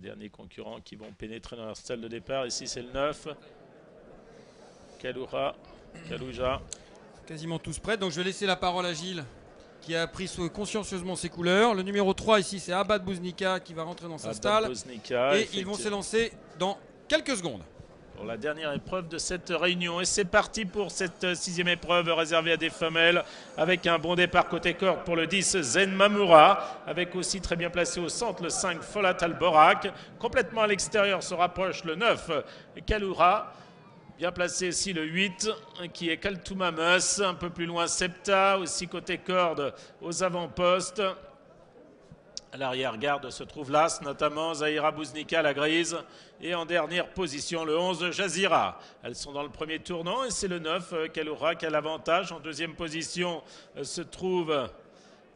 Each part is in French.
Les derniers concurrents qui vont pénétrer dans leur salle de départ. Ici, c'est le 9. Kalouja. Quasiment tous prêts. Donc je vais laisser la parole à Gilles, qui a pris consciencieusement ses couleurs. Le numéro 3 ici, c'est Abad Bouznika qui va rentrer dans sa stalle. Et ils vont s'élancer dans quelques secondes. Pour la dernière épreuve de cette réunion. Et c'est parti pour cette sixième épreuve réservée à des femelles, avec un bon départ côté corde pour le 10 Zen Mamoura, avec aussi très bien placé au centre le 5 Folat Alborak. Complètement à l'extérieur se rapproche le 9 Kaloura. Bien placé aussi le 8 qui est Kaltoumamus, un peu plus loin Septa, aussi côté corde aux avant-postes. À l'arrière-garde se trouve l'As, notamment Zahira Bouznika, la grise. Et en dernière position, le 11 Jazira. Elles sont dans le premier tournant et c'est le 9 Kaloura qui a l'avantage. En deuxième position se trouve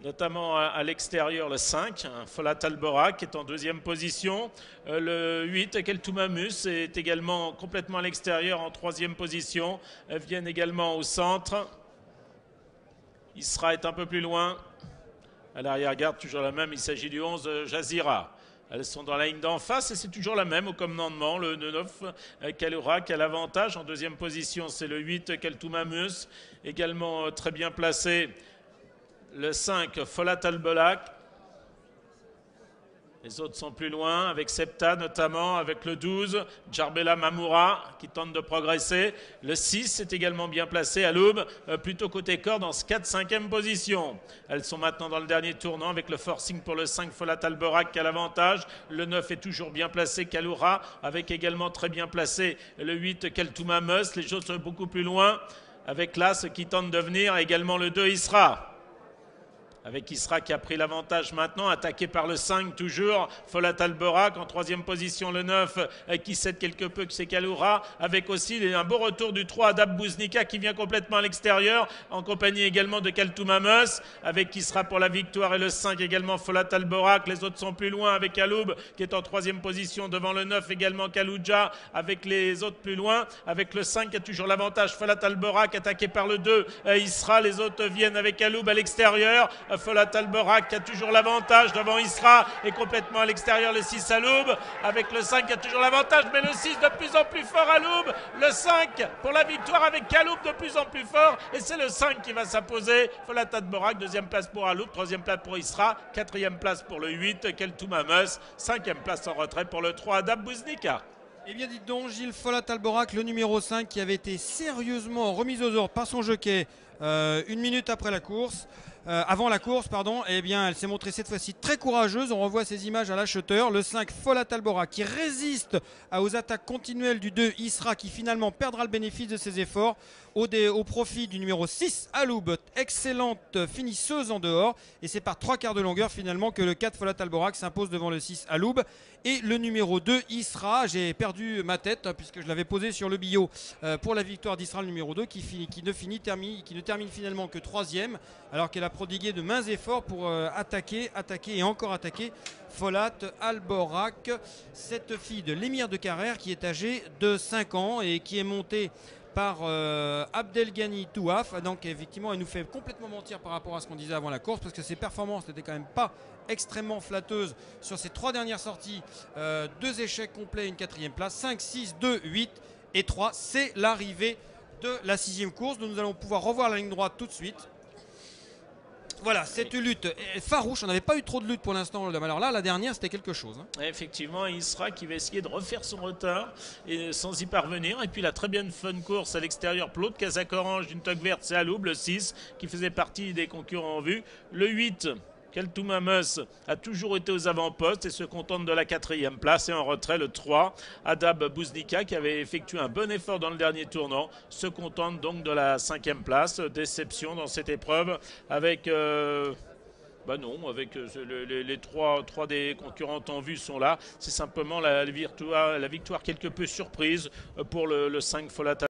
notamment à l'extérieur le 5, Folat Alborak qui est en deuxième position. Le 8, Keltoumamus est également complètement à l'extérieur en troisième position. Elles viennent également au centre. Isra est un peu plus loin. À l'arrière-garde, toujours la même, il s'agit du 11 Jazira. Elles sont dans la ligne d'en face et c'est toujours la même au commandement. Le 9 Kaloura qui a l'avantage. En deuxième position, c'est le 8 Keltoumamus, également très bien placé. Le 5 Folat Albolak. Les autres sont plus loin, avec Septa notamment, avec le 12, Djarbela Mamoura qui tente de progresser. Le 6 est également bien placé à l'aube, plutôt côté corde en 4-5e position. Elles sont maintenant dans le dernier tournant avec le forcing pour le 5 Folat Alborak qui a l'avantage. Le 9 est toujours bien placé, Kaloura, avec également très bien placé le 8 Keltoumamus. Les autres sont beaucoup plus loin, avec l'As qui tente de venir, également le 2 Isra. Avec Isra qui a pris l'avantage maintenant, attaqué par le 5 toujours, Folat Alborak en troisième position, le 9 qui cède quelque peu que c'est Kaloura, avec aussi un beau retour du 3 Adab Bouznika qui vient complètement à l'extérieur, en compagnie également de Kaltoumamus, avec Isra pour la victoire et le 5 également Folat Alborak. Les autres sont plus loin avec Aloub qui est en troisième position devant le 9 également Kalouja, avec les autres plus loin, avec le 5 qui a toujours l'avantage, Folat Alborak attaqué par le 2 Isra, les autres viennent avec Aloub à l'extérieur. Folat Alborak qui a toujours l'avantage devant Isra et complètement à l'extérieur le 6 Aloub, avec le 5 qui a toujours l'avantage, mais le 6 de plus en plus fort Aloub, le 5 pour la victoire avec Aloub de plus en plus fort, et c'est le 5 qui va s'imposer. Folat Alborak, deuxième place pour Aloub, troisième place pour Isra, quatrième place pour le 8 Keltoumamus, cinquième place en retrait pour le 3 Adab Bouznika. Eh bien dites donc, Gilles, Folat Alborak, le numéro 5 qui avait été sérieusement remis aux ordres par son jockey une minute après la course. Avant la course, pardon, eh bien, elle s'est montrée cette fois-ci très courageuse. On revoit ces images à l'acheteur. Le 5 Folat Alborak qui résiste aux attaques continuelles du 2 Isra qui finalement perdra le bénéfice de ses efforts au profit du numéro 6 Aloub, excellente finisseuse en dehors. Et c'est par 3/4 de longueur finalement que le 4 Folat Alborak s'impose devant le 6 Aloub. Et le numéro 2 Isra, j'ai perdu ma tête puisque je l'avais posé sur le billot pour la victoire d'Isra, le numéro 2 qui ne termine finalement que 3e, alors qu'elle a prodigué de mains efforts pour attaquer et encore attaquer Folat Alborak, cette fille de l'émir de Carrère qui est âgée de 5 ans et qui est montée par Abdelghani Touaf. Donc effectivement elle nous fait complètement mentir par rapport à ce qu'on disait avant la course, parce que ses performances n'étaient quand même pas extrêmement flatteuses sur ces 3 dernières sorties. 2 échecs complets, une 4e place, 5, 6, 2, 8 et 3. C'est l'arrivée de la 6e course. Nous allons pouvoir revoir la ligne droite tout de suite. Voilà, cette lutte farouche. On n'avait pas eu trop de lutte pour l'instant. Alors là, la dernière, c'était quelque chose. Effectivement, Isra qui va essayer de refaire son retard et sans y parvenir. Et puis la très bien fun course à l'extérieur pour l'autre casaque orange d'une toque verte, c'est Aloub, le 6, qui faisait partie des concurrents en vue. Le 8, Keltoumamus a toujours été aux avant-postes et se contente de la 4e place. Et en retrait, le 3, Adab Bouznika, qui avait effectué un bon effort dans le dernier tournant, se contente donc de la 5e place. Déception dans cette épreuve avec... avec les trois des concurrentes en vue sont là. C'est simplement la victoire quelque peu surprise pour le 5 Folat